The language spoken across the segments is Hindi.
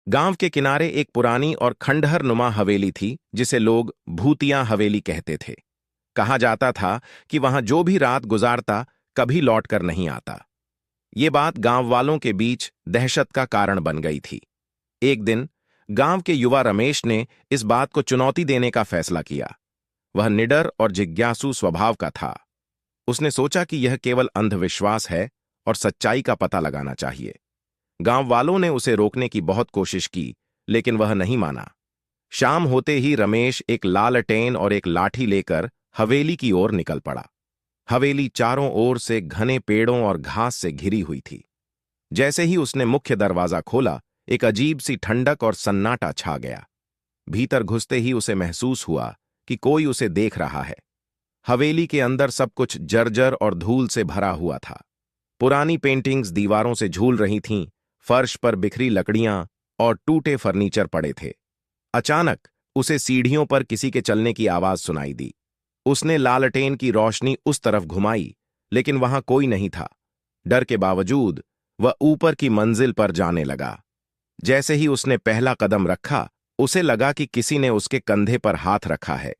गांव के किनारे एक पुरानी और खंडहर नुमा हवेली थी जिसे लोग भूतिया हवेली कहते थे। कहा जाता था कि वहां जो भी रात गुजारता कभी लौटकर नहीं आता। ये बात गांव वालों के बीच दहशत का कारण बन गई थी। एक दिन गांव के युवा रमेश ने इस बात को चुनौती देने का फैसला किया। वह निडर और जिज्ञासु स्वभाव का था। उसने सोचा कि यह केवल अंधविश्वास है और सच्चाई का पता लगाना चाहिए। गांव वालों ने उसे रोकने की बहुत कोशिश की, लेकिन वह नहीं माना। शाम होते ही रमेश एक लालटेन और एक लाठी लेकर हवेली की ओर निकल पड़ा। हवेली चारों ओर से घने पेड़ों और घास से घिरी हुई थी। जैसे ही उसने मुख्य दरवाजा खोला, एक अजीब सी ठंडक और सन्नाटा छा गया। भीतर घुसते ही उसे महसूस हुआ कि कोई उसे देख रहा है। हवेली के अंदर सब कुछ जर्जर और धूल से भरा हुआ था। पुरानी पेंटिंग्स दीवारों से झूल रही थीं, फर्श पर बिखरी लकड़ियां और टूटे फर्नीचर पड़े थे। अचानक उसे सीढ़ियों पर किसी के चलने की आवाज सुनाई दी। उसने लालटेन की रोशनी उस तरफ घुमाई, लेकिन वहां कोई नहीं था। डर के बावजूद वह ऊपर की मंजिल पर जाने लगा। जैसे ही उसने पहला कदम रखा, उसे लगा कि किसी ने उसके कंधे पर हाथ रखा है।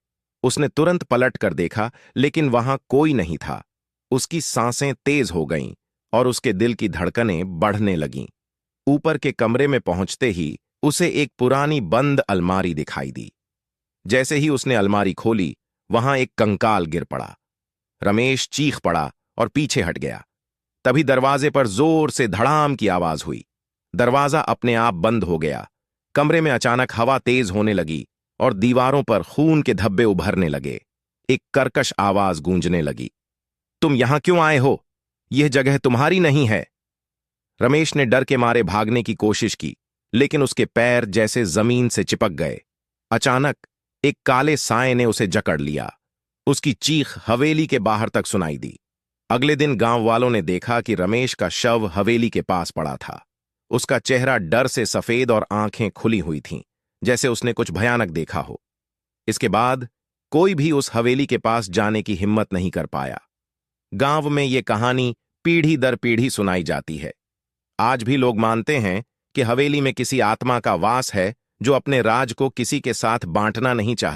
उसने तुरंत पलट कर देखा, लेकिन वहां कोई नहीं था। उसकी सांसें तेज हो गईं और उसके दिल की धड़कनें बढ़ने लगीं। ऊपर के कमरे में पहुंचते ही उसे एक पुरानी बंद अलमारी दिखाई दी। जैसे ही उसने अलमारी खोली, वहां एक कंकाल गिर पड़ा। रमेश चीख पड़ा और पीछे हट गया। तभी दरवाजे पर जोर से धड़ाम की आवाज हुई। दरवाजा अपने आप बंद हो गया। कमरे में अचानक हवा तेज होने लगी और दीवारों पर खून के धब्बे उभरने लगे। एक कर्कश आवाज गूंजने लगी, तुम यहां क्यों आए हो? यह जगह तुम्हारी नहीं है। रमेश ने डर के मारे भागने की कोशिश की, लेकिन उसके पैर जैसे जमीन से चिपक गए। अचानक एक काले साए ने उसे जकड़ लिया। उसकी चीख हवेली के बाहर तक सुनाई दी। अगले दिन गांव वालों ने देखा कि रमेश का शव हवेली के पास पड़ा था। उसका चेहरा डर से सफेद और आंखें खुली हुई थीं, जैसे उसने कुछ भयानक देखा हो। इसके बाद कोई भी उस हवेली के पास जाने की हिम्मत नहीं कर पाया। गांव में ये कहानी पीढ़ी दर पीढ़ी सुनाई जाती है। आज भी लोग मानते हैं कि हवेली में किसी आत्मा का वास है जो अपने राज को किसी के साथ बांटना नहीं चाहता।